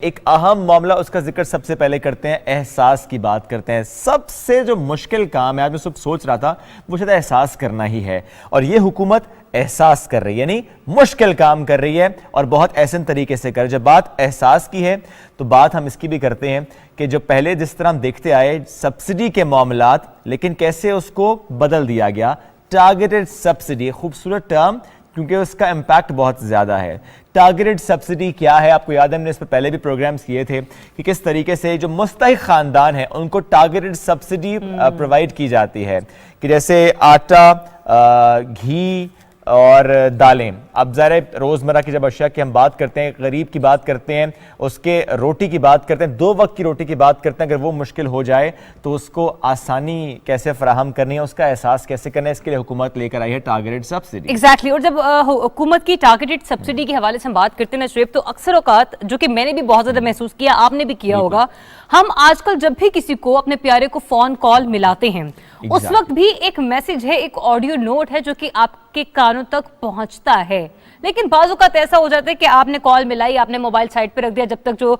ایک اہم معاملہ اس کا ذکر سب سے پہلے کرتے ہیں, احساس کی بات کرتے ہیں. سب سے جو مشکل کام ہے, آج میں صبح سوچ رہا تھا, وہ شاید احساس کرنا ہی ہے, اور یہ حکومت احساس کر رہی ہے, یعنی مشکل کام کر رہی ہے اور بہت احسن طریقے سے کر. جب بات احساس کی ہے تو بات ہم اس کی بھی کرتے ہیں کہ جو پہلے جس طرح ہم دیکھتے آئے سبسڈی کے معاملات, لیکن کیسے اس کو بدل دیا گیا. ٹارگیٹڈ سبسڈی, خوبصورت ٹرم کیونکہ اس کا امپیکٹ بہت زیادہ ہے. ٹارگیٹڈ سبسڈی کیا ہے؟ آپ کو یاد ہے ہم نے اس پہ پہلے بھی پروگرامز کیے تھے کہ کس طریقے سے جو مستحق خاندان ہیں ان کو ٹارگیٹڈ سبسڈی پرووائڈ کی جاتی ہے, کہ جیسے آٹا, گھی اور دالیں. اب ظاہر روزمرہ کی جب اشیاء کی ہم بات کرتے ہیں, غریب کی بات کرتے ہیں, اس کے روٹی کی بات کرتے ہیں, 2 وقت کی روٹی کی بات کرتے ہیں, اگر وہ مشکل ہو جائے تو اس کو آسانی کیسے فراہم کرنی ہے, اس کا احساس کیسے کرنا ہے, اس کے لیے حکومت لے کر آئی ہے ٹارگیٹڈ سبسڈی. ایگزیکٹلی. اور جب حکومت کی ٹارگیٹڈ سبسڈی کے حوالے سے ہم بات کرتے ہیں نا شعیب, تو اکثر اوقات, جو کہ میں نے بھی بہت زیادہ محسوس کیا, آپ نے بھی کیا ہوگا, ہم آج کل جب بھی کسی کو اپنے پیارے کو فون کال ملاتے ہیں اس وقت بھی ایک میسج ہے, ایک آڈیو نوٹ ہے جو کہ آپ کے کانوں تک پہنچتا ہے. لیکن بعض اوقات ایسا ہو جاتا ہے کہ آپ نے کال ملائی, آپ نے موبائل سائڈ پہ رکھ دیا, جب تک جو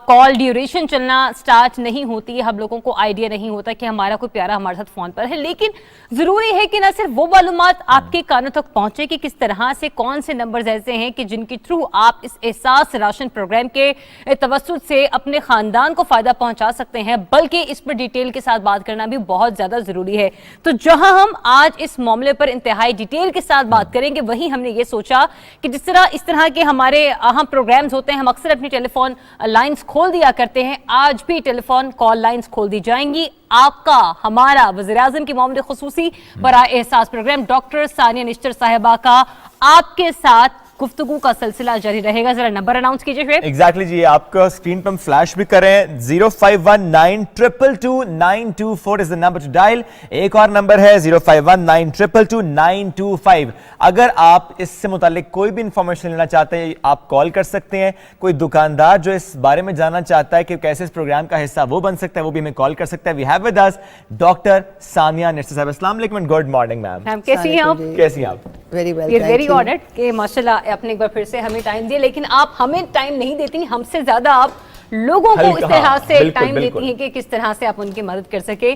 کال ڈیوریشن چلنا سٹارٹ نہیں ہوتی, ہم لوگوں کو آئیڈیا نہیں ہوتا کہ ہمارا کوئی پیارا ہمارے ساتھ فون پر ہے. لیکن ضروری ہے کہ نہ صرف وہ معلومات آپ کے کانوں تک پہنچے کہ کس طرح سے کون سے نمبرز ایسے ہیں کہ جن کے تھرو آپ اس احساس راشن پروگرام کے توسط سے اپنے خاندان کو فائدہ پہنچا سکتے ہیں, بلکہ اس پر ڈیٹیل کے ساتھ بات کرنا بھی بہت زیادہ ضروری ہے. تو جہاں ہم آج اس معاملے پر انتہائی ڈیٹیل کے ساتھ بات کریں گے, وہیں ہم نے یہ سوچا کہ جس طرح اس طرح کے ہمارے اہم پروگرامز ہوتے ہیں, ہم اکثر اپنی ٹیلی فون لائنز کھول دیا کرتے ہیں, آج بھی ٹیلی فون کال لائنز کھول دی جائیں گی. آپ کا, ہمارا, وزیراعظم کی معاملے خصوصی برائے احساس پروگرام ڈاکٹر ثانیہ نشتر صاحبہ کا آپ کے ساتھ گفتگو کا سلسلہ جاری رہے گا. ذرا نمبر اناؤنس کیجئے شعیب. ایگزیکٹلی جی, آپ کو اسکرین پر ہم فلیش بھی کریں, 0519222924 از the number to dial. ایک اور نمبر ہے 0519222925. اگر آپ اس سے متعلق کوئی بھی انفارمیشن لینا چاہتے ہیں آپ کال کر سکتے ہیں. کوئی دکاندار جو اس بارے میں جاننا چاہتا ہے کہ کیسے اس پروگرام کا حصہ وہ بن سکتا ہے, وہ بھی ہمیں کال کر سکتا ہے. We have with us doctor Sania Nishtar صاحب. السلام علیکم اینڈ گڈ مارننگ میم. کیسی ہیں آپ؟ کیسی ہیں آپ؟ ویری آنرڈ کہ ماشاءاللہ اپنے ایک بار پھر سے ہمیں ٹائم دیا, لیکن آپ ہمیں ٹائم نہیں دیتی, ہم سے زیادہ آپ لوگوں کو اس طرح سے ٹائم دیتی ہیں کہ کس طرح سے آپ ان کی مدد کر سکے.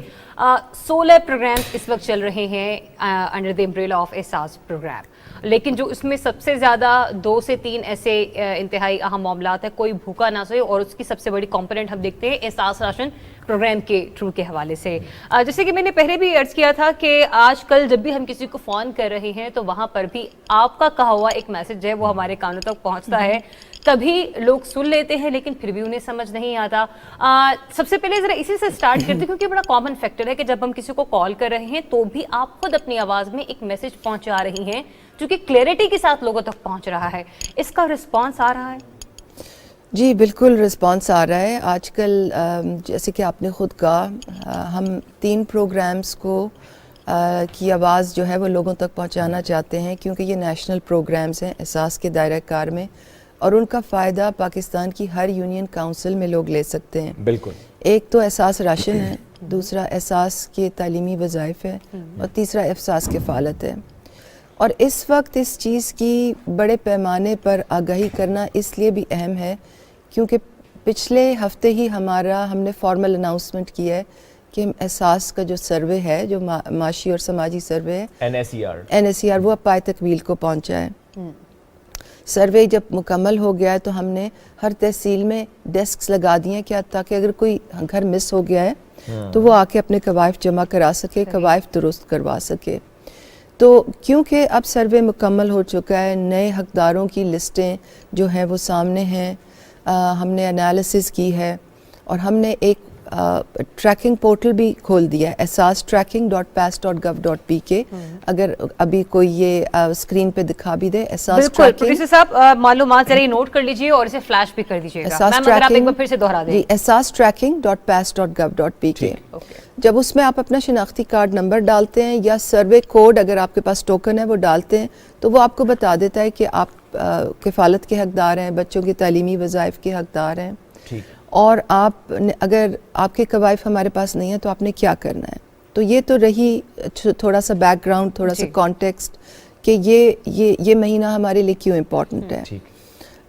16 پروگرامز اس وقت چل رہے ہیں انڈر دی امبریلا آف احساس پروگرام, لیکن جو اس میں سب سے زیادہ 2 سے 3 ایسے انتہائی اہم معاملات ہیں, کوئی بھوکا نہ سوئے, اور اس کی سب سے بڑی کمپوننٹ ہم دیکھتے ہیں احساس راشن پروگرام کے تھرو کے حوالے سے. جیسے کہ میں نے پہلے بھی عرض کیا تھا کہ آج کل جب بھی ہم کسی کو فون کر رہے ہیں تو وہاں پر بھی آپ کا کہا ہوا ایک میسج ہے وہ ہمارے کانوں تک پہنچتا ہے. کبھی لوگ سن لیتے ہیں لیکن پھر بھی انہیں سمجھ نہیں آتا. سب سے پہلے ذرا اسی سے سٹارٹ کرتے ہیں, کیونکہ بڑا کامن فیکٹر ہے کہ جب ہم کسی کو کال کر رہے ہیں تو بھی آپ خود اپنی آواز میں ایک میسج پہنچا رہی ہیں جو کہ کلیئرٹی کے ساتھ لوگوں تک پہنچ رہا ہے. اس کا رسپانس آ رہا ہے؟ جی بالکل رسپانس آ رہا ہے. آج کل جیسے کہ آپ نے خود کہا, ہم 3 پروگرامز کو کی آواز جو ہے وہ لوگوں تک پہنچانا چاہتے ہیں, کیونکہ یہ نیشنل پروگرامز ہیں احساس کے دائرہ کار میں, اور ان کا فائدہ پاکستان کی ہر یونین کاؤنسل میں لوگ لے سکتے ہیں. بالکل. ایک تو احساس راشن ہے, دوسرا احساس کے تعلیمی وظائف ہے, اور تیسرا احساس کفالت ہے. اور اس وقت اس چیز کی بڑے پیمانے پر آگاہی کرنا اس لیے بھی اہم ہے کیونکہ پچھلے ہفتے ہی ہم نے فارمل اناؤنسمنٹ کیا ہے کہ احساس کا جو سروے ہے, جو معاشی اور سماجی سروے ہے, NSER, وہ اب پائے تکمیل کو پہنچا ہے. سروے جب مکمل ہو گیا ہے تو ہم نے ہر تحصیل میں ڈیسکس لگا دیے ہیں کیا, تاکہ اگر کوئی گھر مس ہو گیا ہے تو وہ آ کے اپنے قوائف جمع کرا سکے, قوائف درست کروا سکے. تو کیونکہ اب سروے مکمل ہو چکا ہے, نئے حقداروں کی لسٹیں جو ہیں وہ سامنے ہیں, ہم نے انالیسس کی ہے, اور ہم نے ایک ٹریکنگ پورٹل بھی کھول دیا ہے, ehsastracking.pas.gov.pk. اگر ابھی کوئی یہ اسکرین پہ دکھا بھی دے, احساس پروڈیوسر صاحب معلومات ذرا نوٹ کر لیجئے اور اسے فلیش بھی کر دیجئے گا. میم اگر آپ ایک بار پھر سے دہرا دیں. ehsastracking.pas.gov.pk. جب اس میں آپ اپنا شناختی کارڈ نمبر ڈالتے ہیں یا سروے کوڈ اگر آپ کے پاس ٹوکن ہے وہ ڈالتے ہیں, تو وہ آپ کو بتا دیتا ہے کہ آپ کفالت کے حقدار ہیں, بچوں کے تعلیمی وظائف کے حقدار ہیں, اور آپ اگر آپ کے قوائف ہمارے پاس نہیں ہیں تو آپ نے کیا کرنا ہے. تو یہ تو رہی تھوڑا سا بیک گراؤنڈ, تھوڑا سا کانٹیکسٹ کہ یہ مہینہ ہمارے لیے کیوں امپورٹنٹ ہے.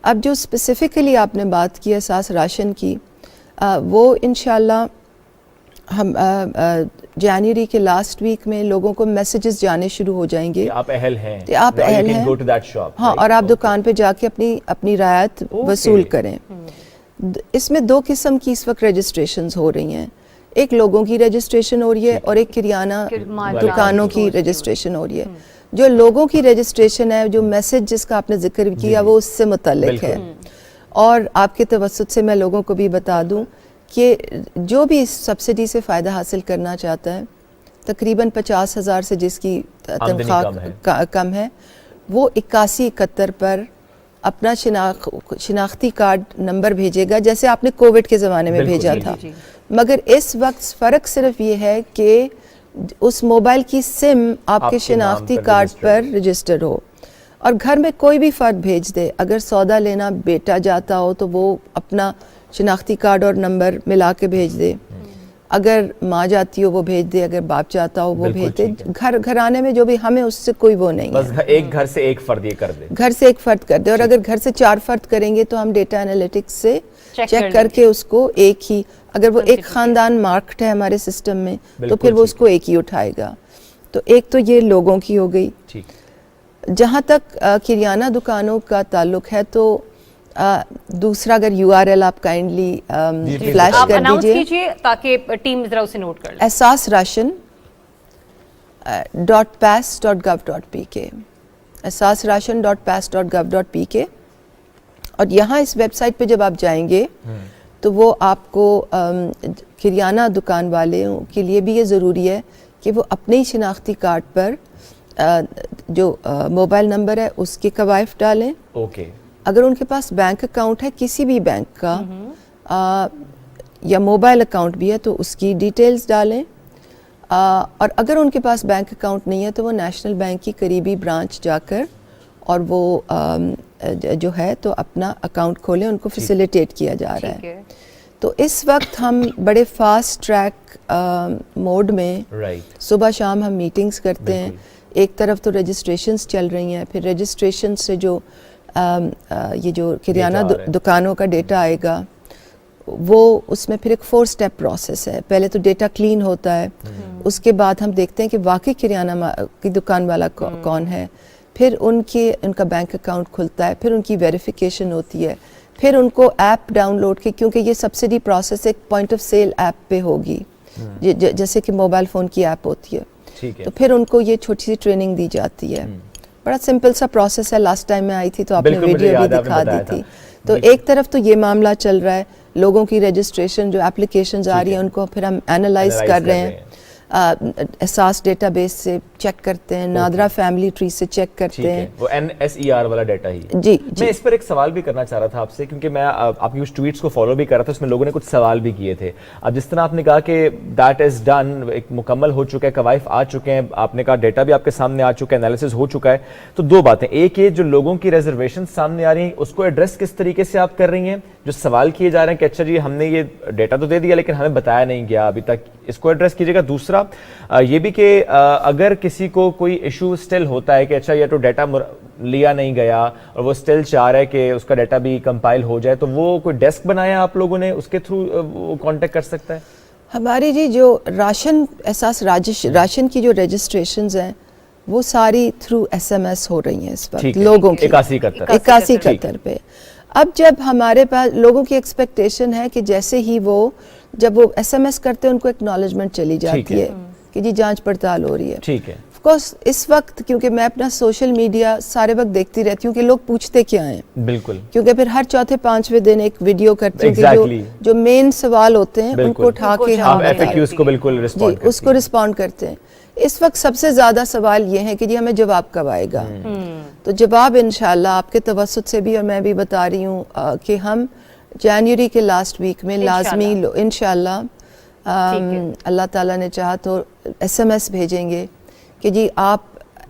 اب جو اسپیسیفکلی آپ نے بات کی احساس راشن کی، وہ انشاءاللہ ہم جنوری کے لاسٹ ویک میں لوگوں کو میسیجز جانے شروع ہو جائیں گے کہ آپ اہل ہیں، کہ آپ اہل ہیں، ہاں، اور آپ دکان پہ جا کے اپنی رعایت وصول کریں. اس میں 2 قسم کی اس وقت رجسٹریشنز ہو رہی ہیں. ایک لوگوں کی رجسٹریشن ہو رہی ہے اور ایک کریانہ دکانوں کی رجسٹریشن ہو رہی ہے. جو لوگوں کی رجسٹریشن ہے، جو میسج جس کا آپ نے ذکر کیا، وہ اس سے متعلق ہے. اور آپ کے توسط سے میں لوگوں کو بھی بتا دوں کہ جو بھی اس سبسڈی سے فائدہ حاصل کرنا چاہتا ہے، تقریباً 50,000 سے جس کی تنخواہ کم ہے، وہ 8171 پر اپنا شناختی کارڈ نمبر بھیجے گا، جیسے آپ نے کووڈ کے زمانے میں بھیجا تھا. مگر اس وقت فرق صرف یہ ہے کہ اس موبائل کی سم آپ کے شناختی کارڈ پر رجسٹر ہو، اور گھر میں کوئی بھی فرد بھیج دے. اگر سودا لینا بیٹا جاتا ہو تو وہ اپنا شناختی کارڈ اور نمبر ملا کے بھیج دے، اگر ماں جاتی ہو وہ بھیج دے، اگر باپ جاتا ہو وہ بھیج دے. گھرانے میں جو بھی، ہمیں اس سے کوئی وہ نہیں ہے، بس ایک گھر سے ایک فرد یہ کر دے، گھر سے ایک فرد کر دے. اور اگر گھر سے 4 فرد کریں گے تو ہم ڈیٹا انالیٹکس سے چیک کر کے اس کو ایک ہی، اگر وہ ایک خاندان مارکڈ ہے ہمارے سسٹم میں تو پھر وہ اس کو ایک ہی اٹھائے گا. تو ایک تو یہ لوگوں کی ہو گئی. جہاں تک کریانہ دکانوں کا تعلق ہے تو دوسرا، اگر URL آپ کائنڈلی فلیش کر دیجئے تاکہ ٹیم ذرا اسے نوٹ کر لے. احساس راشن .pas.gov.pk، احساس راشن .pas.gov.pk. اور یہاں اس ویب سائٹ پہ جب آپ جائیں گے تو وہ آپ کو کریانہ دکان والوں کے لیے بھی یہ ضروری ہے کہ وہ اپنے ہی شناختی کارڈ پر جو موبائل نمبر ہے اس کے قوائف ڈالیں. اگر ان کے پاس بینک اکاؤنٹ ہے کسی بھی بینک کا یا موبائل اکاؤنٹ بھی ہے تو اس کی ڈیٹیلز ڈالیں. اور اگر ان کے پاس بینک اکاؤنٹ نہیں ہے تو وہ نیشنل بینک کی قریبی برانچ جا کر اور وہ جو ہے تو اپنا اکاؤنٹ کھولیں. ان کو فیسیلیٹیٹ کیا جا رہا ہے. تو اس وقت ہم بڑے فاسٹ ٹریک موڈ میں صبح شام ہم میٹنگز کرتے ہیں. ایک طرف تو رجسٹریشنز چل رہی ہیں، پھر رجسٹریشن سے جو یہ جو کریانہ دکانوں کا ڈیٹا آئے گا وہ اس میں پھر ایک 4 اسٹیپ پروسیس ہے. پہلے تو ڈیٹا کلین ہوتا ہے، اس کے بعد ہم دیکھتے ہیں کہ واقعی کریانہ کی دکان والا کون ہے، پھر ان کا بینک اکاؤنٹ کھلتا ہے، پھر ان کی ویریفیکیشن ہوتی ہے، پھر ان کو ایپ ڈاؤن لوڈ کی، کیونکہ یہ سبسڈی پروسیس ایک پوائنٹ آف سیل ایپ پہ ہوگی جیسے کہ موبائل فون کی ایپ ہوتی ہے. تو پھر ان کو یہ چھوٹی سی ٹریننگ دی جاتی ہے. بڑا سمپل سا پروسیس ہے. لاسٹ ٹائم میں آئی تھی تو آپ نے ویڈیو بھی دکھا دی تھی. تو ایک طرف تو یہ معاملہ چل رہا ہے، لوگوں کی رجسٹریشن جو اپلیکیشنز آ رہی ہیں ان کو پھر ہم اینالائز کر رہے ہیں، احساس ڈیٹا بیس سے چیک کرتے ہیں، نادرا فیملی ٹری سے چیک کرتے ہیں، وہ NSER والا ڈیٹا ہی. جی میں اس پر ایک سوال بھی کرنا چاہ رہا تھا آپ سے، کیونکہ میں آپ کی کچھ ٹویٹس کو فالو بھی کر رہا تھا، اس میں لوگوں نے کچھ سوال بھی کیے تھے. اب جس طرح آپ نے کہا کہ دیٹ از ڈن، ایک مکمل ہو چکا ہے، قوائف آ چکے ہیں، آپ نے کہا ڈیٹا بھی آپ کے سامنے آ چکا ہے، انالیسس ہو چکا ہے. تو 2 باتیں، ایک یہ جو لوگوں کی ریزرویشن سامنے آ رہی ہیں اس کو ایڈریس کس طریقے سے آپ کر رہی ہیں؟ جو سوال کیے جا رہے ہیں کہ اچھا جی ہم نے یہ ڈیٹا تو دے دیا لیکن ہمیں بتایا نہیں گیا ابھی تک، اس کو ایڈریس کیجیے گا. دوسرا یہ بھی کہ اگر کسی کو کوئی ایشو سٹل ہوتا ہے کہ اچھا یہ تو ڈیٹا لیا نہیں گیا اور وہ سٹل چاہ رہا ہے کہ اس کا ڈیٹا بھی کمپائل ہو جائے، تو وہ کوئی ڈیسک بنایا آپ لوگوں نے، اس کے تھرو کانٹیکٹ کر سکتا ہے؟ ہماری جی جو احساس راشن کی جو رجسٹریشنز ہیں وہ ساری تھرو SMS ہو رہی ہیں اس وقت لوگوں کی 8171 پہ. اب جب ہمارے پاس لوگوں کی ایکسپیکٹیشن ہے کہ جیسے ہی جب وہ SMS کرتے ہیں ان کو ایکنالجمنٹ چلی جاتی ہے کہ جی جانچ پڑتال ہو رہی ہے. ٹھیک ہے. آف کورس اس وقت کیونکہ میں اپنا سوشل میڈیا سارے وقت دیکھتی رہتی ہوں کہ لوگ پوچھتے کیا ہیں. بالکل. کیونکہ پھر ہر چوتھے 5ویں دن ایک ویڈیو کرتی ہوں کہ جو مین سوال ہوتے ہیں ان کو اٹھا کے ہم اس کو رسپونڈ کرتے ہیں. اس وقت سب سے زیادہ سوال یہ ہے کہ جی ہمیں جواب کب آئے گا. تو جواب انشاءاللہ آپ کے توسط سے بھی، اور میں بھی بتا رہی ہوں کہ ہم جنوری کے لاسٹ ویک میں لازمی انشاءاللہ اللہ تعالیٰ نے چاہا تو SMS بھیجیں گے کہ جی آپ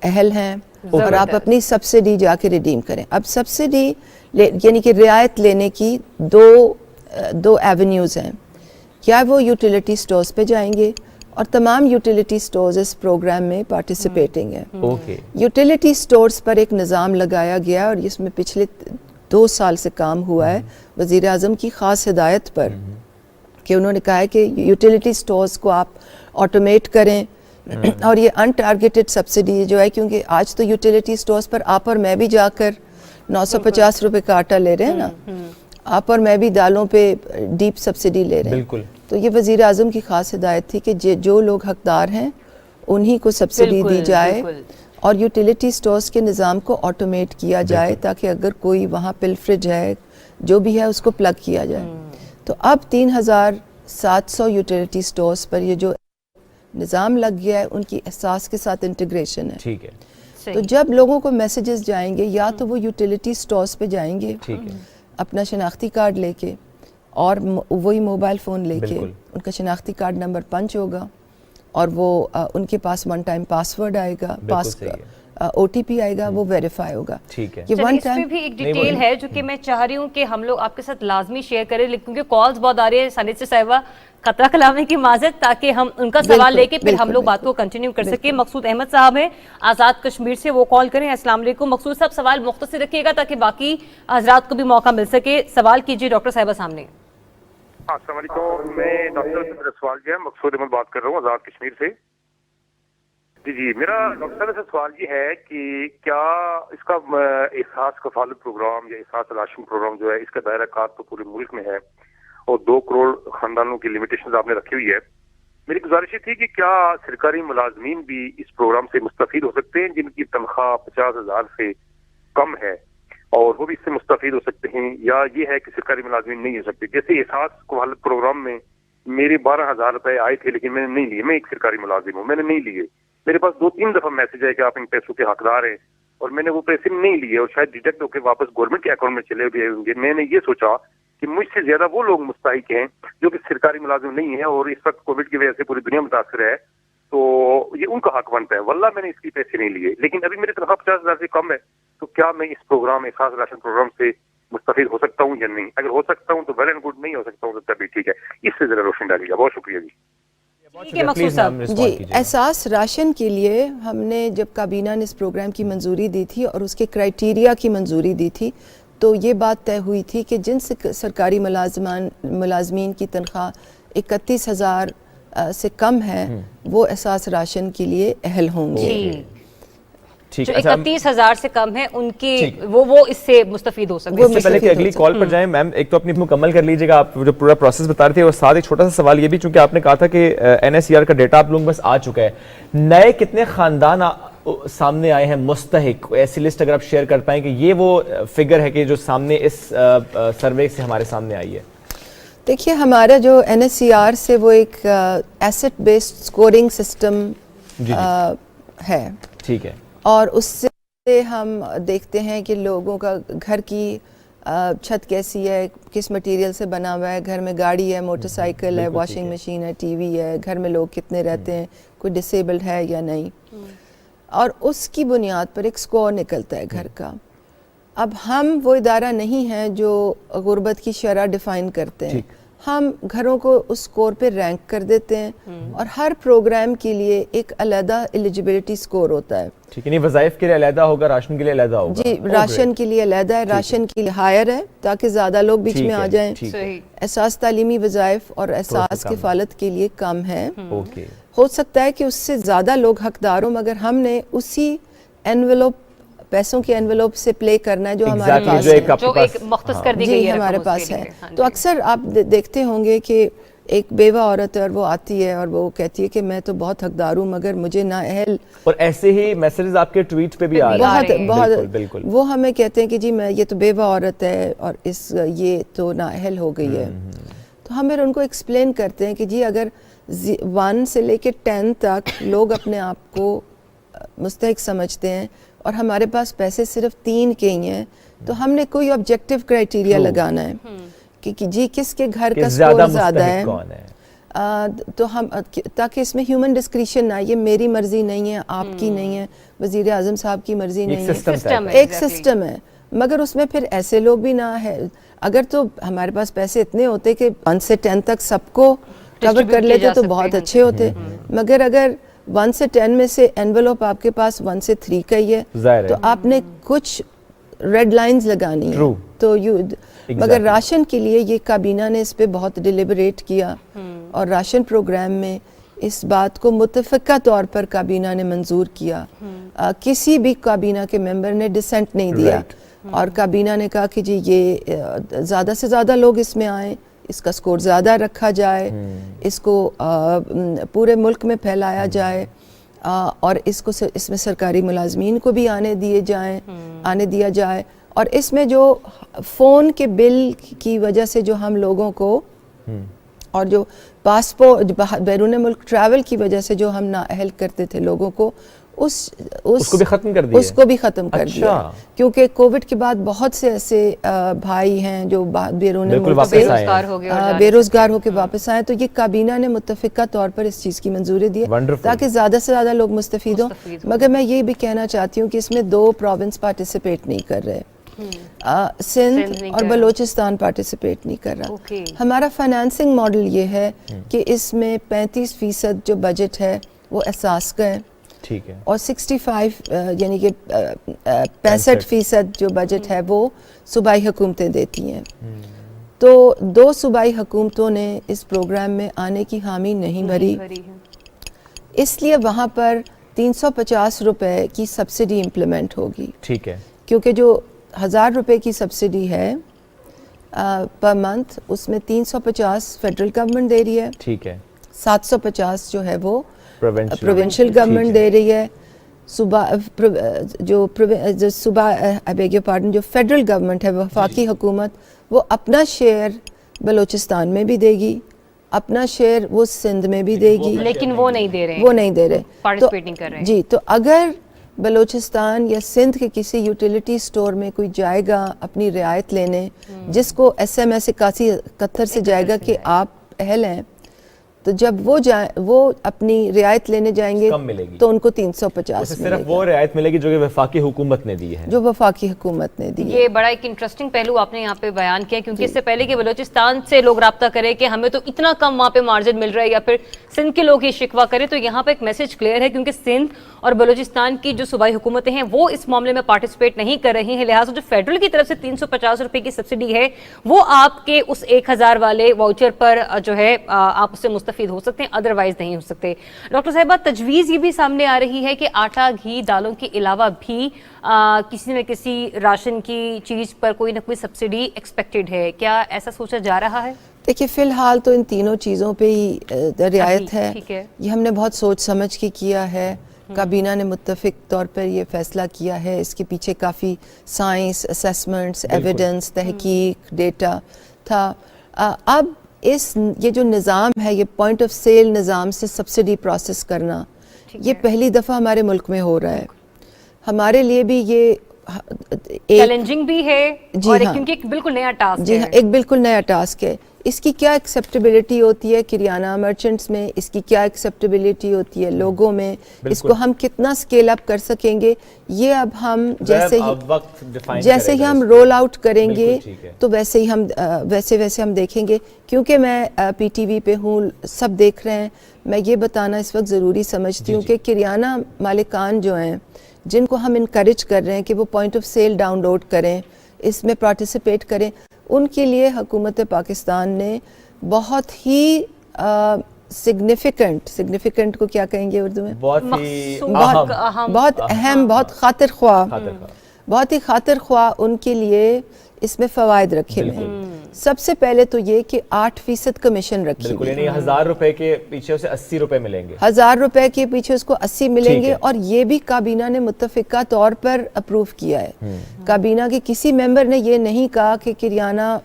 اہل ہیں اور آپ اپنی سبسڈی جا کے ریڈیم کریں. اب سبسڈی یعنی کہ رعایت لینے کی دو ایونیوز ہیں. کیا وہ یوٹیلیٹی سٹورز پہ جائیں گے، اور تمام یوٹیلیٹی سٹورز اس پروگرام میں پارٹیسپیٹنگ ہیں. یوٹیلیٹی سٹورز پر ایک نظام لگایا گیا اور اس میں پچھلے 2 سال سے کام ہوا ہے وزیر اعظم کی خاص ہدایت پر کہ انہوں نے کہا ہے کہ یوٹیلیٹی سٹورز کو آپ آٹومیٹ کریں اور یہ ان ٹارگیٹڈ سبسڈی جو ہے، کیونکہ آج تو یوٹیلیٹی سٹورز پر آپ اور میں بھی جا کر 950 روپے کا آٹا لے رہے ہیں نا، آپ اور میں بھی دالوں پہ ڈیپ سبسڈی لے رہے ہیں. بالکل. تو یہ وزیر اعظم کی خاص ہدایت تھی کہ جو لوگ حقدار ہیں انہی کو سبسڈی دی جائے اور یوٹیلیٹی سٹورز کے نظام کو آٹومیٹ کیا جائے تاکہ اگر کوئی وہاں پلفریج ہے جو بھی ہے اس کو پلگ کیا جائے. تو اب 3700 یوٹیلیٹی سٹورز پر یہ جو نظام لگ گیا ہے ان کی احساس کے ساتھ انٹیگریشن ہے. ٹھیک ہے. تو جب لوگوں کو میسیجز جائیں گے یا تو وہ یوٹیلیٹی سٹورز پہ جائیں گے اپنا شناختی کارڈ لے کے اور وہی موبائل فون لے کے، ان کا شناختی کارڈ نمبر پنچ ہوگا اور وہ ان کے پاس ون ٹائم پاسورڈ آئے گا، او ٹی پی آئے گا، وہ ویریفائی ہوگا. ٹھیک ہے. یہ ون اس پہ ٹائم بھی ایک ڈیٹیل ہے جو کہ میں چاہ رہی ہوں کہ ہم لوگ آپ کے ساتھ لازمی شیئر کریں، کیونکہ کالز بہت آ رہی ہیں. سانیسا صاحبہ خطرہ کلامی کی معذرت، تاکہ ہم ان کا سوال لے کے پھر ہم لوگ بات کو کنٹینیو کر سکیں. مقصود احمد صاحب ہیں آزاد کشمیر سے، وہ کال کریں. السلام علیکم. مقصود صاحب سوال مختصر رکھیے گا تاکہ باقی حضرات کو بھی موقع مل سکے. سوال کیجیے ڈاکٹر صاحبہ سامنے. السلام علیکم. میں ڈاکٹر میرا سوال جو ہے مقصود احمد بات کر رہا ہوں آزاد کشمیر سے. جی میرا ڈاکٹر صاحب سے سوال یہ ہے کہ کیا اس کا احساس کفالت پروگرام یا احساس راشن پروگرام جو ہے اس کا دائرہ کار تو پورے ملک میں ہے اور 2 کروڑ خاندانوں کی لمیٹیشنز آپ نے رکھی ہوئی ہے. میری گزارش یہ تھی کہ کیا سرکاری ملازمین بھی اس پروگرام سے مستفید ہو سکتے ہیں جن کی تنخواہ 50,000 سے کم ہے اور وہ بھی اس سے مستفید ہو سکتے ہیں، یا یہ ہے کہ سرکاری ملازمین نہیں ہو سکتے؟ جیسے احساس کفالت پروگرام میں میرے 12,000 روپے آئے تھے لیکن میں نے نہیں لیے. میں ایک سرکاری ملازم ہوں، میں نے نہیں لیے. میرے پاس 2-3 دفعہ میسج ہے کہ آپ ان پیسوں کے حقدار ہیں اور میں نے وہ پیسے نہیں لیے اور شاید ڈیڈکٹ ہو کے واپس گورنمنٹ کے اکاؤنٹ میں چلے گئے ہوں گے. میں نے یہ سوچا کہ مجھ سے زیادہ وہ لوگ مستحق ہیں جو کہ سرکاری ملازم نہیں ہیں اور اس وقت کووڈ کی وجہ سے پوری دنیا متاثر ہے، تو یہ ان کا حق بنتا ہے. واللہ میں نے اس کی پیسے نہیں لیے لیکن ابھی میری تنخواہ 50,000 سے کم ہے، تو کیا میں اس پروگرام احساس راشن پروگرام سے مستفید ہو سکتا ہوں یا نہیں؟ اگر ہو سکتا ہوں تو ویل اینڈ گڈ، نہیں ہو سکتا ہوں تو تب بھی ٹھیک ہے. اس سے ذرا روشن ڈالیے گا. بہت شکریہ جی. جی احساس راشن کے لیے ہم نے جب کابینہ نے اس پروگرام کی منظوری دی تھی اور اس کے کرائٹیریا کی منظوری دی تھی تو یہ بات طے ہوئی تھی کہ جن سرکاری ملازمین کی تنخواہ 31,000 سے کم ہے وہ احساس راشن کے لیے اہل ہوں گے. جو 31,000 سے کم ہے ان کی وہ اس سے مستفید ہو سکتے ہیں. اس سے پہلے کہ اگلی کال پر جائیں میم، ایک تو اپنی مکمل کر لیجیے گا آپ جو پورا پروسیس بتا رہے تھے، اور ساتھ ایک چھوٹا سا سوال یہ بھی، چونکہ آپ نے کہا تھا کہ NSER کا ڈیٹا آپ لوگوں بس آ چکا ہے، نئے کتنے خاندان سامنے آئے ہیں مستحق؟ ایسی لسٹ اگر آپ شیئر کر پائیں کہ یہ وہ فگر ہے کہ جو سامنے اس سروے سے ہمارے سامنے آئی ہے. دیکھیے ہمارا جو NSER سے وہ ایک ایسٹ بیسڈ سکورنگ سسٹم ہے، ٹھیک ہے، اور اس سے ہم دیکھتے ہیں کہ لوگوں کا گھر کی چھت کیسی ہے، کس مٹیریل سے بنا ہوا ہے، گھر میں گاڑی ہے، موٹر سائیکل ہے، واشنگ مشین ہے، ٹی وی ہے، گھر میں لوگ کتنے رہتے ہیں، کوئی ڈسیبلڈ ہے یا نہیں، اور اس کی بنیاد پر ایک سکور نکلتا ہے گھر کا. اب ہم وہ ادارہ نہیں ہیں جو غربت کی شرح ڈیفائن کرتے ہیں، ہم گھروں کو اس سکور پہ رینک کر دیتے ہیں اور ہر پروگرام کے لیے ایک علیحدہ ایلیجیبلٹی سکور ہوتا ہے. ٹھیک ہے، نہیں وظائف کے لیے علیحدہ ہوگا، راشن کے لیے علیحدہ ہوگا. جی راشن کے لیے علیحدہ ہے، راشن کے لیے ہائر ہے تاکہ زیادہ لوگ بیچ میں آ جائیں. احساس تعلیمی وظائف اور احساس کفالت کے لیے کم ہے. ہو سکتا ہے کہ اس سے زیادہ لوگ حقدار ہوں، مگر ہم نے اسی انویلوپ پیسوں کی انویلوپ سے پلے کرنا ہے جو ہمارے پاس ہے، جو ایک مختص کر دی گئی ہے، جی ہمارے پاس ہے. تو اکثر آپ دیکھتے ہوں گے کہ ایک بیوہ عورت ہے اور وہ آتی ہے اور وہ کہتی ہے کہ میں تو بہت حقدار ہوں مگر مجھے نااہل، اور ایسے ہی میسیجز آپ کے ٹویٹ پہ بھی آ رہے ہیں بہت، وہ ہمیں کہتے ہیں کہ جی میں یہ تو بیوہ عورت ہے اور یہ تو نااہل ہو گئی ہے. تو ہم پھر ان کو ایکسپلین کرتے ہیں کہ جی اگر 1 سے لے کے 10 تک لوگ اپنے آپ کو مستحق سمجھتے ہیں اور ہمارے پاس پیسے صرف 3 کے ہی ہیں، تو ہم نے کوئی آبجیکٹیو کرائٹیریا لگانا ہے کہ جی کس کے گھر کا سکور زیادہ ہے، تو ہم تاکہ اس میں ہیومن ڈسکریشن نہ، یہ میری مرضی نہیں ہے، آپ کی نہیں ہے، وزیر اعظم صاحب کی مرضی نہیں ہے، ایک سسٹم ہے. مگر اس میں پھر ایسے لوگ بھی نہ ہے، اگر تو ہمارے پاس پیسے اتنے ہوتے کہ 1 سے 10 تک سب کو کور کر لیتے تو بہت اچھے ہوتے، مگر اگر 1 سے 10 میں سے انویلوپ آپ کے پاس 1 سے 3 کا ہی ہے تو آپ نے کچھ ریڈ لائنز لگانی ہیں تو مگر راشن کے لیے یہ کابینہ نے اس پہ بہت ڈیلیبریٹ کیا اور راشن پروگرام میں اس بات کو متفقہ طور پر کابینہ نے منظور کیا. کسی بھی کابینہ کے ممبر نے ڈسینٹ نہیں دیا اور کابینہ نے کہا کہ جی یہ زیادہ سے زیادہ لوگ اس میں آئیں, اس کا سکور زیادہ رکھا جائے, اس کو پورے ملک میں پھیلایا جائے اور اس میں سرکاری ملازمین کو بھی آنے دیا جائے. اور اس میں جو فون کے بل کی وجہ سے جو ہم لوگوں کو اور جو پاسپورٹ بیرون ملک ٹریول کی وجہ سے جو ہم نااہل کرتے تھے لوگوں کو اس کو بھی ختم کر دیا, اس کو بھی ختم کر دیا, کیونکہ کووڈ کے بعد بہت سے ایسے بھائی ہیں جو بیرون ملک سے بے روزگار ہو کے واپس آئے, تو یہ کابینہ نے متفقہ طور پر اس چیز کی منظوری دی تاکہ زیادہ سے زیادہ لوگ مستفید ہوں. مگر میں یہ بھی کہنا چاہتی ہوں کہ اس میں 2 پروونس پارٹیسپیٹ نہیں کر رہے, سندھ اور بلوچستان پارٹیسپیٹ نہیں کر رہا. ہمارا فائنانسنگ ماڈل یہ ہے کہ اس میں 35% جو بجٹ ہے وہ احساس کا ہے, ٹھیک ہے, اور 65 یعنی کہ 65% جو بجٹ ہے وہ صوبائی حکومتیں دیتی ہیں. تو 2 صوبائی حکومتوں نے اس پروگرام میں آنے کی حامی نہیں بھری, اس لیے وہاں پر 350 روپے کی سبسڈی امپلیمنٹ ہوگی. ٹھیک ہے, کیونکہ جو 1000 روپے کی سبسڈی ہے پر منتھ, اس میں 350 فیڈرل گورنمنٹ دے رہی ہے, ٹھیک ہے, 750 جو ہے وہ پروونشل گورنمنٹ دے رہی ہے. جو فیڈرل گورنمنٹ ہے, وفاقی حکومت, وہ اپنا شیئر بلوچستان میں بھی دے گی, اپنا شیئر وہ سندھ میں بھی دے گی, لیکن وہ نہیں دے رہے پارٹیسپیٹ نہیں کر رہے. جی, تو اگر بلوچستان یا سندھ کے کسی یوٹیلیٹی سٹور میں کوئی جائے گا اپنی رعایت لینے, جس کو ایس ایم ایس قطر سے جائے گا کہ آپ اہل ہیں, تو جب وہ اپنی رعایت لینے جائیں گے تو ان کو 350 صرف وہ رعایت ملے گی جو کہ وفاقی حکومت نے دی ہے, جو وفاقی حکومت نے دی. یہ بڑا ایک انٹرسٹنگ پہلو آپ نے یہاں پہ بیان کیا, کیونکہ اس سے پہلے کہ بلوچستان سے لوگ رابطہ کریں کہ ہمیں تو اتنا کم وہاں پہ مارجن مل رہا ہے, یا پھر سندھ کے لوگ یہ شکوہ کریں, تو یہاں پہ ایک میسج کلیئر ہے, کیونکہ سندھ اور بلوچستان کی جو صوبائی حکومتیں ہیں وہ اس معاملے میں پارٹیسپیٹ نہیں کر رہی ہیں, لہٰذا جو فیڈرل کی طرف سے 350 روپے کی سبسڈی ہے وہ آپ کے اس 1000 والے واؤچر پر جو ہے آپ اس سے مستفید ہو سکتے ہیں, ادروائز نہیں ہو سکتے. ڈاکٹر صاحبہ, تجویز یہ بھی سامنے آ رہی ہے کہ آٹا, گھی, دالوں کے علاوہ بھی کسی نہ کسی راشن کی چیز پر کوئی نہ کوئی سبسڈی ایکسپیکٹڈ ہے, کیا ایسا سوچا جا رہا ہے؟ دیکھیے, فی الحال تو ان تینوں چیزوں پہ ہی رعایت ہے, یہ ہم نے بہت سوچ سمجھ کے کیا ہے. کابینہ نے متفق طور پر یہ فیصلہ کیا ہے, اس کے پیچھے کافی سائنس, اسیسمنٹس, ایویڈنس, تحقیق, ڈیٹا تھا. اب یہ جو نظام ہے, یہ پوائنٹ آف سیل نظام سے سبسڈی پروسیس کرنا, یہ پہلی دفعہ ہمارے ملک میں ہو رہا ہے. ہمارے لیے بھی یہ چیلنجنگ بھی ہے, اور کیونکہ ایک بالکل نیا ٹاسک ہے. جی ہاں, ایک بالکل نیا ٹاسک ہے. اس کی کیا ایکسیپٹیبلٹی ہوتی ہے کریانہ مرچنٹس میں, اس کی کیا ایکسیپٹیبلٹی ہوتی ہے لوگوں میں, اس کو ہم کتنا اسکیل اپ کر سکیں گے, یہ اب ہم جیسے ہی ہم رول آؤٹ کریں گے تو ویسے ہم دیکھیں گے. کیونکہ میں پی ٹی وی پہ ہوں, سب دیکھ رہے ہیں, میں یہ بتانا اس وقت ضروری سمجھتی ہوں کہ کریانہ مالکان جو ہیں, جن کو ہم انکریج کر رہے ہیں کہ وہ point of sale download کریں, اس میں پارٹیسپیٹ کریں, ان کے لیے حکومت پاکستان نے بہت ہی سگنیفیکنٹ کو کیا کہیں گے اردو میں, بہت اہم, بہت خاطر خواہ ان کے لیے اس میں فوائد رکھے ہوئے ہیں. سب سے پہلے تو یہ کہ 8% کمیشن رکھی ہوئی, یعنی 1000 روپے کے پیچھے اسے 80 روپے ملیں گے, 1000 روپے کے پیچھے اس کو 80 ملیں گے. اور یہ بھی کابینہ نے متفقہ طور پر اپروو کیا ہے. کابینہ کے کسی ممبر نے یہ نہیں کہا کہ کریانہ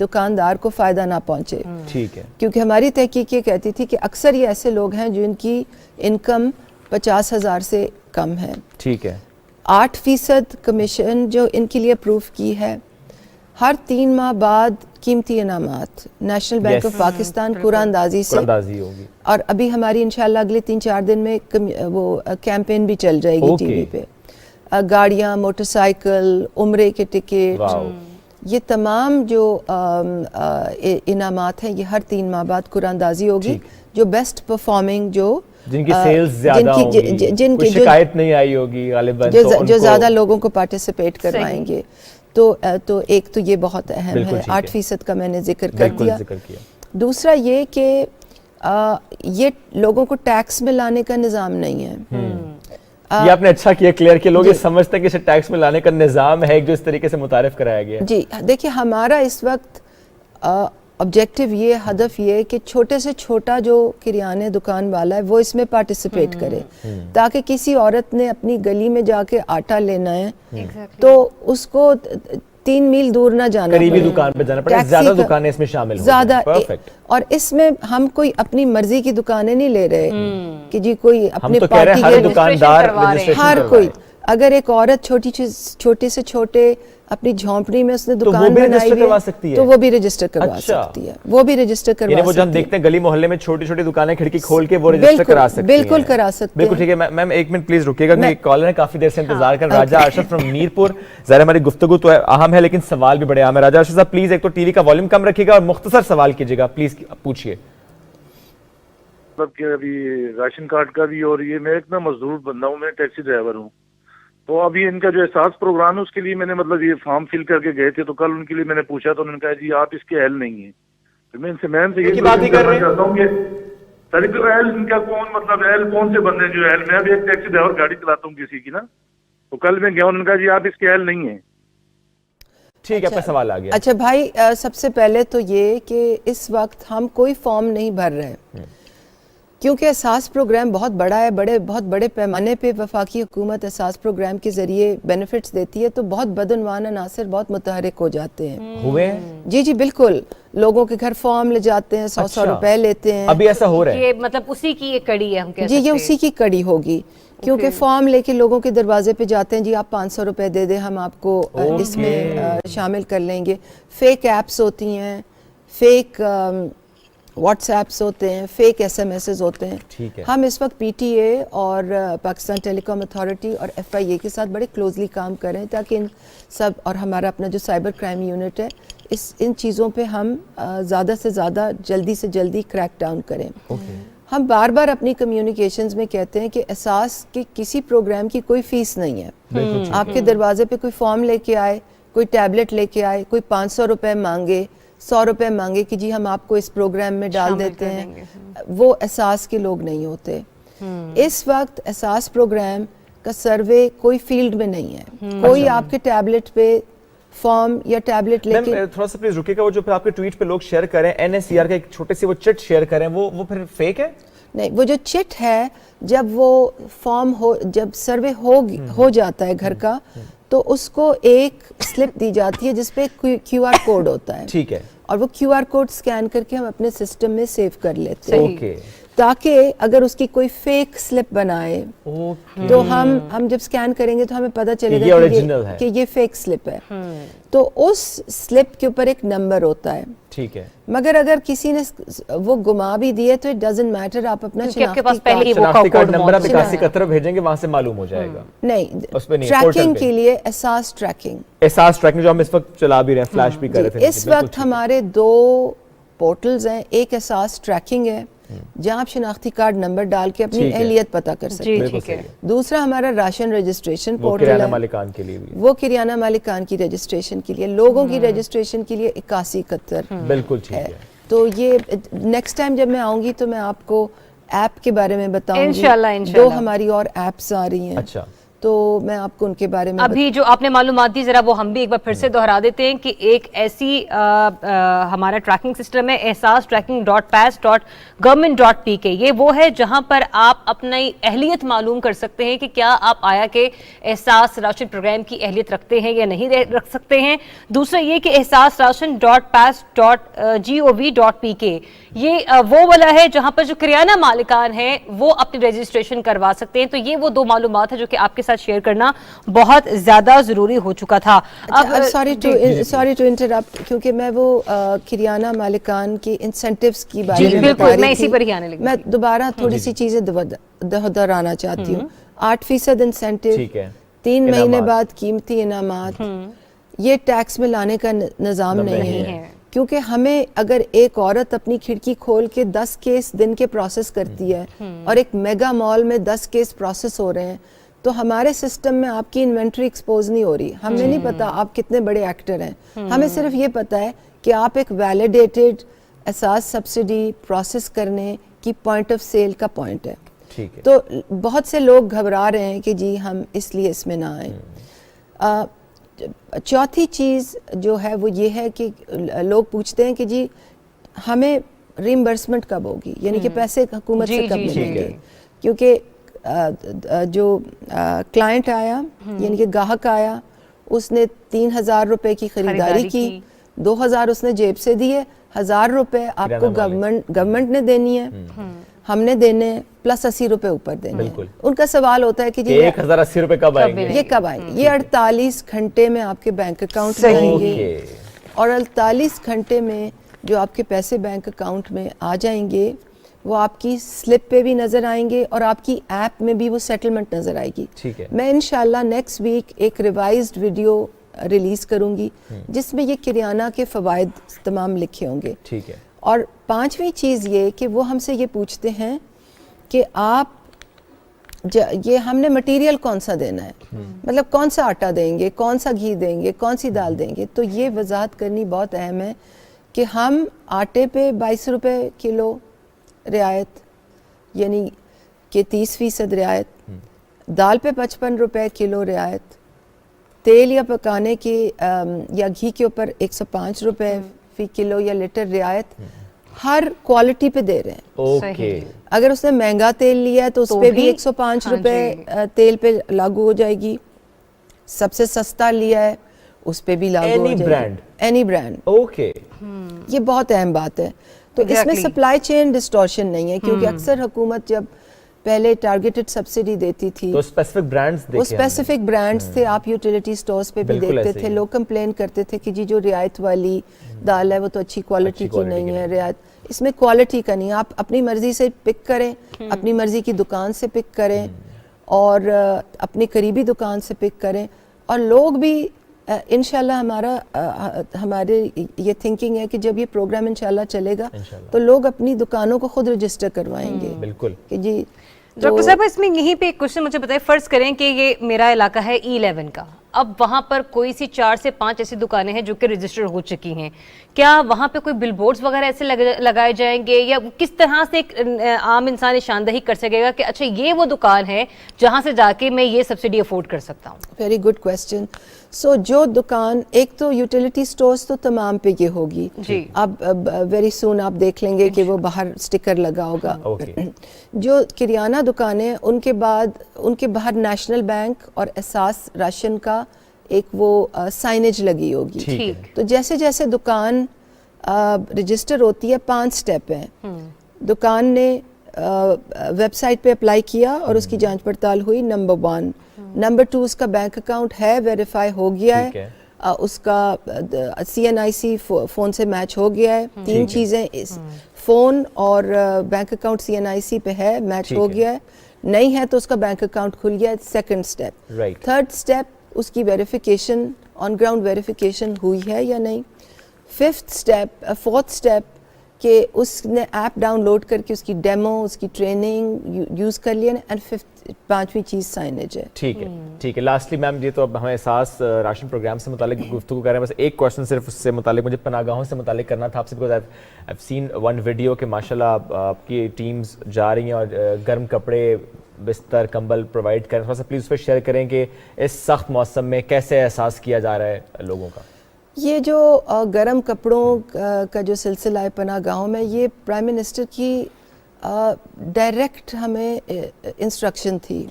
دکاندار کو فائدہ نہ پہنچے, ٹھیک ہے, کیونکہ ہماری تحقیق یہ کہتی تھی کہ اکثر یہ ایسے لوگ ہیں جن کی انکم 50,000 سے کم ہے. ٹھیک ہے, 8% کمیشن جو ان کے لیے اپروو کی ہے. ہر 3 ماہ بعد قیمتی انعامات نیشنل بینک آف پاکستان قرآن اندازی سے ہوگی, اور ابھی ہماری انشاءاللہ اگلے 3-4 دن میں وہ کیمپین بھی چل جائے گی ٹی وی پہ. گاڑیاں, موٹر سائیکل, عمرے کے ٹکٹ, یہ تمام جو انعامات ہیں یہ ہر 3 ماہ بعد قرآن اندازی ہوگی. جو بیسٹ پرفارمنگ جو جن کی سیلز زیادہ ہوگی, جن کی شکایت نہیں آئی ہوگی غالباً, جو زیادہ لوگوں کو پارٹیسپیٹ کروائیں گے. تو ایک تو یہ بہت اہم ہے, 8% کا میں نے ذکر کر دیا. دوسرا یہ کہ یہ لوگوں کو ٹیکس میں لانے کا نظام نہیں ہے. یہ آپ نے اچھا کیا کلیئر کہ لوگ یہ سمجھتے ہیں کہ اسے ٹیکس میں لانے کا نظام ہے جو اس طریقے سے متعارف کرایا گیا ہے. جی دیکھیے, ہمارا اس وقت آبجیکٹو یہ, ہدف یہ کہ چھوٹے سے چھوٹا جو کریانے دکان والا ہے وہ اس میں پارٹیسپیٹ کرے, تاکہ کسی عورت نے اپنی گلی میں جا کے آٹا لینا ہے تو اس کو 3 میل دور نہ جانا, قریبی دکان پہ جانا پڑے, زیادہ دکانیں اس میں شامل ہو زیادہ. پرفیکٹ. اور اس میں ہم کوئی اپنی مرضی کی دکانیں نہیں لے رہے کہ جی کوئی اپنے پارٹی کے دکاندار, ہر کوئی, اگر ایک عورت چھوٹے سے چھوٹے اپنی جھونپڑی میں اس نے دکان بنائی ہے تو وہ بھی رجسٹر کروا سکتی ہے. وہ بھی رجسٹر کروا سکتی ہے. وہ جو ہم دیکھتے ہیں گلی محلے میں چھوٹی چھوٹی دکانیں کھڑکی کھول کے وہ رجسٹر کرا سکتی ہیں. بالکل کرا سکتے ہیں. بالکل ٹھیک ہے. میم ایک منٹ پلیز رکیے گا, کیونکہ کالر نے کافی دیر سے انتظار کر. راجہ ارشد فرام میرپور. ظاہر ہماری گفتگو تو اہم ہے لیکن سوال بھی بڑے اہم ہے. راجہ ارشد صاحب پلیز ایک تو ٹی وی کا والیوم کم رکھیے گا اور مختصر سوال کیجیے گا, پلیز پوچھیے. مطلب کہ ابھی راشن کارڈ کا بھی, اور یہ میں ایک مزدور بندہ ہوں, میں ٹیکسی ڈرائیور ہوں, تو ابھی ان کا جو احساس پروگرام ہے اس کے لیے میں نے مطلب یہ فارم فل کر کے گئے تھے, تو کل ان کے لیے میں نے پوچھا تو انہوں نے کہا جی آپ اس کے اہل نہیں ہیں. تو میں ان سے یہ بات کرنا چاہتا ہوں کہ طریقہ اہل ان کا کون, مطلب اہل کون سے بندے جو اہل, میں ابھی ایک ٹیکسی ڈرائیور گاڑی چلاتا ہوں کسی کی نا, تو کل میں گیا, انہوں نے کہا جی آپ اس کے اہل نہیں ہیں. ٹھیک ہے, آپ کا سوال آ گیا. اچھا بھائی, سب سے پہلے تو یہ کہ اس وقت ہم کوئی فارم نہیں بھر رہے کیونکہ احساس پروگرام بہت بڑا ہے, بہت بڑے پیمانے پہ وفاقی حکومت احساس پروگرام کے ذریعے بینیفٹس دیتی ہے, تو بہت بدعنوان عناصر بہت متحرک ہو جاتے ہیں. ہوئے ہیں جی بالکل, لوگوں کے گھر فارم لے جاتے ہیں, 100 روپے لیتے ہیں. ابھی ایسا ہو رہا ہے, یہ مطلب اسی کی ایک کڑی ہے ہم کہہ سکتے ہیں. جی یہ اسی کی کڑی ہوگی, کیونکہ فارم لے کے لوگوں کے دروازے پہ جاتے ہیں, جی آپ 500 روپے دے دیں, ہم آپ کو اس میں شامل کر لیں گے. فیک ایپس ہوتی ہیں, فیک واٹس ایپس ہوتے ہیں, فیک SMS ہوتے ہیں. ہم اس وقت PTA اور پاکستان ٹیلی کام اتھارٹی اور FIA کے ساتھ بڑے کلوزلی کام کریں تاکہ ان سب, اور ہمارا اپنا جو سائبر کرائم یونٹ ہے, ان چیزوں پہ ہم زیادہ سے زیادہ جلدی سے جلدی کریک ڈاؤن کریں. ہم بار بار اپنی کمیونیکیشنز میں کہتے ہیں کہ احساس کی کسی پروگرام کی کوئی فیس نہیں ہے. آپ کے دروازے پہ کوئی فارم لے کے آئے, کوئی ٹیبلٹ لے کے آئے, کوئی 500 روپے مانگے, 100 روپے مانگے کہ جی ہم آپ کو اس پروگرام میں ڈال دیتے ہیں, وہ احساس کے لوگ نہیں ہوتے. اس وقت احساس پروگرام کا سروے کوئی فیلڈ میں نہیں ہے. کوئی آپ کے ٹیبلٹ پہ فارم یا ٹیبلٹ لے کے, تھوڑا سا پلیز رکیے گا, وہ جو پھر آپ کے ٹویٹ پہ لوگ شیئر کریں, NSCR کا ایک چھوٹے سے وہ چٹ شیئر کریں, وہ پھر فیک ہے؟ نہیں, وہ جو چٹ ہے جب وہ فارم جب سروے ہو جاتا ہے گھر کا, تو اس کو ایک سلپ دی جاتی ہے جس پہ QR کوڈ ہوتا ہے. ٹھیک ہے, اور وہ QR کوڈ سکین کر کے ہم اپنے سسٹم میں سیو کر لیتے ہیں, تاکہ اگر اس کی کوئی فیک سلپ بنائے تو ہم جب سکین کریں گے تو ہمیں پتہ چلے گا کہ یہ فیک سلپ ہے. تو اس سلپ کے اوپر ایک نمبر ہوتا ہے. ٹھیک ہے, مگر اگر کسی نے وہ گما بھی دیے تو اٹ ڈزنٹ میٹر, آپ اپنا شناختی کارڈ نمبر آپ 8171 بھیجیں گے, وہاں سے معلوم ہو جائے گا. نہیں, ٹریکنگ کے لیے احساس ٹریکنگ جو ہم اس وقت چلا بھی رہے ہیں, فلیش بھی کر رہے تھے, اس وقت ہمارے 2 پورٹلز ہیں. ایک احساس ٹریکنگ ہے جہاں آپ شناختی کارڈ نمبر ڈال کے اپنی اہلیت پتہ کر سکتے ہیں. دوسرا ہمارا راشن رجسٹریشن پورٹل ہے, وہ کریانہ مالکان کی رجسٹریشن کے لیے, لوگوں کی رجسٹریشن کے لیے 8171. بالکل ٹھیک ہے. تو یہ نیکسٹ ٹائم جب میں آؤں گی تو میں آپ کو ایپ کے بارے میں بتاؤں گی. انشاءاللہ 2 ہماری اور ایپس آ رہی ہیں. اچھا, تو میں آپ کو ان کے بارے میں ابھی جو آپ نے معلومات دی ذرا وہ ہم بھی ایک بار پھر سے دہرا دیتے ہیں کہ ایک ایسی ہمارا ٹریکنگ سسٹم ہے احساس tracking.pass.government.pk. یہ وہ ہے جہاں پر آپ اپنی اہلیت معلوم کر سکتے ہیں کہ کیا آپ آیا کہ احساس راشن پروگرام کی اہلیت رکھتے ہیں یا نہیں رکھ سکتے ہیں. دوسرا یہ کہ احساس ration.pass.gov.pk یہ وہ والا ہے جہاں پر جو کریانہ مالکان ہیں وہ اپنی رجسٹریشن کروا سکتے ہیں. تو یہ وہ 2 معلومات ہیں جو کہ آپ کے ساتھ شیئر کرنا بہت زیادہ ضروری ہو چکا تھا. سوری ٹو انٹرپٹ, کیونکہ میں وہ کریانہ مالکان کی انسینٹیوز کی بارے میں بتا رہی تھی, میں دوبارہ تھوڑی سی چیزیں دہرانا چاہتی ہوں. 8% انسینٹیو, 3 مہینے بعد قیمتی انعامات, یہ ٹیکس میں لانے کا نظام نہیں ہے. کیونکہ ہمیں اگر ایک عورت اپنی کھڑکی کھول کے 10 کیس دن کے پروسیس کرتی ہے اور ایک میگا مال میں 10 کیس پروسیس ہو رہے ہیں تو ہمارے سسٹم میں آپ کی انوینٹری ایکسپوز نہیں ہو رہی. ہمیں نہیں پتا آپ کتنے بڑے ایکٹر ہیں, ہمیں صرف یہ پتا ہے کہ آپ ایک ویلیڈیٹڈ احساس سبسڈی پروسیس کرنے کی پوائنٹ آف سیل کا پوائنٹ ہے. تو بہت سے لوگ گھبرا رہے ہیں کہ جی ہم اس لیے اس میں نہ آئیں. چوتھی چیز جو ہے وہ یہ ہے کہ لوگ پوچھتے ہیں کہ جی ہمیں ریمبرسمنٹ کب ہوگی, یعنی کہ پیسے حکومت سے کب ملیں گے. کیونکہ جو کلائنٹ آیا یعنی کہ گاہک آیا, اس نے 3,000 روپے کی خریداری کی, 2,000 اس نے جیب سے دیے, 1,000 روپے آپ کو گورنمنٹ نے دینی ہے, ہم نے دینے پلس 80 روپے اوپر دینے. ان کا سوال ہوتا ہے کہ جی 1,080 روپے کب آئیں گے, یہ کب آئیں گے. یہ 48 گھنٹے میں آپ کے بینک اکاؤنٹ میں آئیں گے, اور 48 گھنٹے میں جو آپ کے پیسے بینک اکاؤنٹ میں آ جائیں گے وہ آپ کی سلپ پہ بھی نظر آئیں گے اور آپ کی ایپ میں بھی وہ سیٹلمنٹ نظر آئے گی. میں انشاءاللہ نیکسٹ ویک ایک ریوائزڈ ویڈیو ریلیز کروں گی جس میں یہ کریانہ کے فوائد تمام لکھے ہوں گے. اور 5ویں چیز یہ کہ وہ ہم سے یہ پوچھتے ہیں کہ آپ یہ ہم نے مٹیریل کون سا دینا ہے, مطلب کون سا آٹا دیں گے, کون سا گھی دیں گے, کون سی دال دیں گے. تو یہ وضاحت کرنی بہت اہم ہے کہ ہم آٹے پہ 22 روپے کلو رعایت, یعنی کہ 30% رعایت, دال پہ 55 روپے کلو رعایت, تیل یا پکانے کی یا گھی کے اوپر 105 روپے فی کلو یا لیٹر رعایت ہر کوالٹی پہ دے رہے ہیں. اگر اس نے مہنگا تیل لیا ہے تو اس پہ بھی 105 روپے تیل پہ لاگو ہو جائے گی. سب سے سستا لیا ہے اس پہ بھی لاگو ہو جائے گی, اینی برانڈ. یہ بہت اہم بات ہے. تو اس میں سپلائی چین ڈسٹورشن نہیں ہے, کیونکہ اکثر حکومت جب پہلے ٹارگیٹڈ سبسڈی دیتی تھی تو اسپیسیفک برانڈز تھے. آپ یوٹیلیٹی سٹورز پہ بھی دیکھتے تھے, لوگ کمپلین کرتے تھے کہ جی جو رعایت والی دال ہے وہ تو اچھی کوالٹی کی نہیں ہے. رعایت اس میں کوالٹی کا نہیں, آپ اپنی مرضی سے پک کریں, اپنی مرضی کی دکان سے پک کریں اور اپنی قریبی دکان سے پک کریں. اور لوگ بھی انشاءاللہ ہمارے یہ تھنکنگ ہے کہ جب یہ پروگرام انشاءاللہ چلے گا تو لوگ اپنی دکانوں کو خود رجسٹر کروائیں گے. بالکل کہ جی ڈاکٹر صاحب اس میں یہیں پہ ایک کوشچن مجھے بتائیں, فرض کریں کہ یہ میرا علاقہ ہے E11 کا, اب وہاں پر کوئی سی 4 سے 5 ایسی دکانیں ہیں جو کہ رجسٹر ہو چکی ہیں, کیا وہاں پہ کوئی بل بورڈز وغیرہ ایسے لگائے جائیں گے, یا کس طرح سے ایک عام انسان نشاندہی کر سکے گا کہ اچھا یہ وہ دکان ہے جہاں سے جا کے میں یہ سبسڈی افورڈ کر سکتا ہوں؟ Very good question. سو جو دکان, ایک تو یوٹیلیٹی سٹورز تو تمام پہ یہ ہوگی, اب ویری سون آپ دیکھ لیں گے کہ وہ باہر سٹیکر لگا ہوگا. جو کریانہ دکانیں ان کے باہر نیشنل بینک اور احساس راشن کا ایک وہ سائنج لگی ہوگی. تو جیسے جیسے دکان رجسٹر ہوتی ہے 5 سٹیپ ہیں. دکان نے ویب سائٹ پہ اپلائی کیا اور اس کی جانچ پڑتال ہوئی, نمبر 1. نمبر 2 اس کا بینک اکاؤنٹ ہے, ویریفائی ہو گیا ہے, اس کا CNIC فون سے میچ ہو گیا ہے. 3 چیزیں, فون اور بینک اکاؤنٹ CNIC پہ ہے, میچ ہو گیا ہے. نہیں ہے تو اس کا بینک اکاؤنٹ کھل گیا ہے, 2nd سٹیپ. 3rd سٹیپ اس کی ویریفیکیشن, آن گراؤنڈ ویریفیکیشن ہوئی ہے یا نہیں. 4th سٹیپ کہ اس نے ایپ ڈاؤن لوڈ کر کے اس کی ڈیمو, اس کی ٹریننگ یوز کر لیا. اینڈ 5ویں چیز سائنج ہے. ٹھیک ہے. لاسٹلی میم, یہ تو اب ہمیں احساس راشن پروگرام سے متعلق گفتگو کر رہے ہیں, بس ایک کویشچن صرف اس سے متعلق مجھے پناہ گاہوں سے متعلق کرنا تھا آپ سے, because I seen one video کہ ماشاءاللہ آپ کی ٹیمز جا رہی ہیں اور گرم کپڑے, بستر, کمبل پرووائڈ کریں. تھوڑا سا پلیز اس پہ شیئر کریں کہ اس سخت موسم میں کیسے احساس کیا جا رہا ہے لوگوں کا. یہ جو گرم کپڑوں کا جو سلسلہ ہے پناہ گاہوں میں, یہ پرائم منسٹر کی ڈائریکٹ ہمیں انسٹرکشن تھی.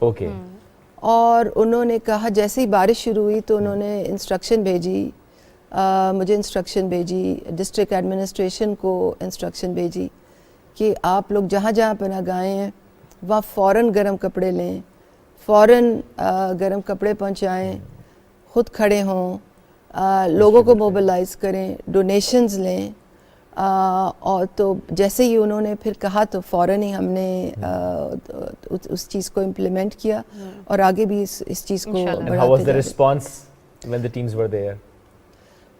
اور انہوں نے کہا, جیسے ہی بارش شروع ہوئی تو انہوں نے انسٹرکشن بھیجی, مجھے انسٹرکشن بھیجی, ڈسٹرکٹ ایڈمنسٹریشن کو انسٹرکشن بھیجی کہ آپ لوگ جہاں جہاں پناہ گاہیں ہیں وہاں فوراً گرم کپڑے لیں, فوراً گرم کپڑے پہنچائیں, خود کھڑے ہوں, لوگوں کو موبلائز کریں, ڈونیشنز لیں. اور تو جیسے ہی انہوں نے پھر کہا تو فوراً ہی ہم نے اس چیز کو امپلیمنٹ کیا اور آگے بھی اس چیز کو بڑھاتے. How was the response when the teams were there?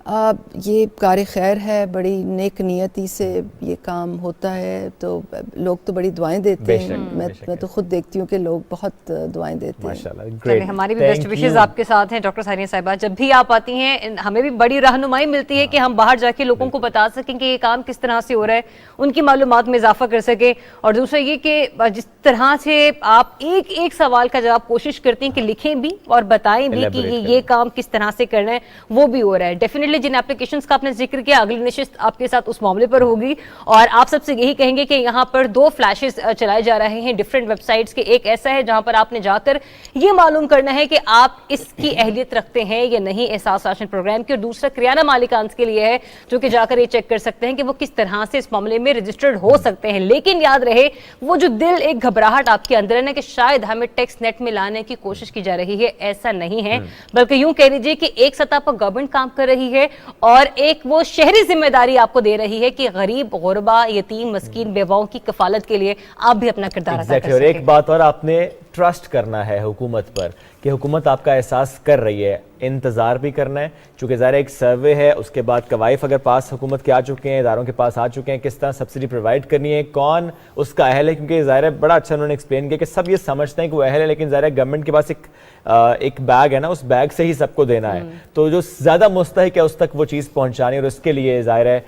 یہ کار خیر ہے، بڑی نیک نیتی سے یہ کام ہوتا ہے، تو لوگ تو بڑی دعائیں دیتے ہیں، میں تو خود دیکھتی ہوں کہ لوگ بہت دعائیں دیتے ہیں۔ چلیں ہماری بھی بیسٹ وشز آپ کے ساتھ ہیں ڈاکٹر ثانیہ صاحبہ، جب بھی آپ آتی ہیں ہمیں بھی بڑی رہنمائی ملتی ہے کہ ہم باہر جا کے لوگوں کو بتا سکیں کہ یہ کام کس طرح سے ہو رہا ہے، ان کی معلومات میں اضافہ کر سکیں، اور دوسرا یہ کہ جس طرح سے آپ ایک ایک سوال کا جواب کوشش کرتی ہیں کہ لکھیں بھی اور بتائیں بھی کہ یہ کام کس طرح سے کرنا ہے، وہ بھی ہو رہا ہے۔ ڈیفینیٹلی جن اپلیکیشنز کا آپ نے ذکر کیا، اگلی نشست آپ کے ساتھ اس معاملے پر ہوگی، اور آپ سب سے یہی کہیں گے کہ یہاں پر 2 فلیشز چلائے جا رہے ہیں ڈیفرنٹ ویب سائٹس کے، ایک ایسا ہے جہاں پر آپ نے جا کر یہ معلوم کرنا ہے کہ آپ اس کی اہلیت رکھتے ہیں یا نہیں احساس راشن پروگرام کی، اور دوسرا کریانہ مالکانز کے لیے ہے جو کہ جا کر یہ چیک کر سکتے ہیں کہ وہ کس طرح سے اس معاملے میں رجسٹرڈ ہو سکتے ہیں۔ لیکن یاد رہے وہ جو دل ایک گھبراہٹ آپ کے اندر ہے نا کہ شاید ہمیں ٹیکس نیٹ میں لانے کی کوشش کی جا رہی ہے، ایسا نہیں ہے، بلکہ یوں کہہ لیجیے کہ ایک سطح پر گورنمنٹ کام کر رہی ہے اور ایک وہ شہری ذمہ داری آپ کو دے رہی ہے کہ غریب، غربا، یتیم، مسکین، بیواؤں کی کفالت کے لیے آپ بھی اپنا کردار ادا کر سکیں۔ اور ایک بات اور، آپ نے ٹرسٹ کرنا ہے حکومت پر کہ حکومت آپ کا احساس کر رہی ہے، انتظار بھی کرنا ہے، چونکہ ظاہر ایک سروے ہے، اس کے بعد قوائف اگر پاس حکومت کے آ چکے ہیں، اداروں کے پاس آ چکے ہیں، کس طرح سبسڈی پرووائڈ کرنی ہے، کون اس کا اہل ہے، کیونکہ ظاہر ہے بڑا اچھا انہوں نے ایکسپلین کیا کہ سب یہ سمجھتے ہیں کہ وہ اہل ہے، لیکن ظاہر ہے گورنمنٹ کے پاس ایک بیگ ہے نا، اس بیگ سے ہی سب کو دینا ہے، تو جو زیادہ مستحق ہے اس تک وہ چیز پہنچانی، اور اس کے لیے ظاہر ہے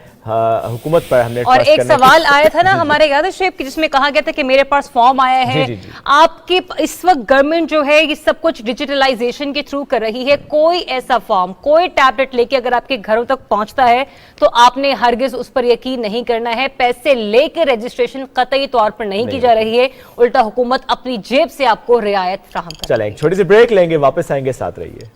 حکومت پر ہم نے اور ایک سوال آیا تھا نا ہمارے یاد ہے شیپ، جس میں کہا گیا تھا کہ میرے پاس فارم آیا ہے، آپ کے اس وقت گورنمنٹ جو ہے یہ سب کچھ ڈیجیٹلائزیشن کے تھرو کر رہی ہے، کوئی ایسا فارم، کوئی ٹیبلٹ لے کے اگر آپ کے گھروں تک پہنچتا ہے تو آپ نے ہرگز اس پر یقین نہیں کرنا ہے، پیسے لے کے رجسٹریشن قطعی طور پر نہیں کی جا رہی ہے، الٹا حکومت اپنی جیب سے آپ کو رعایت فراہم کر رہی ہے۔ چلیں ایک چھوٹی سی بریک لیں گے، واپس آئیں گے، ساتھ رہیے۔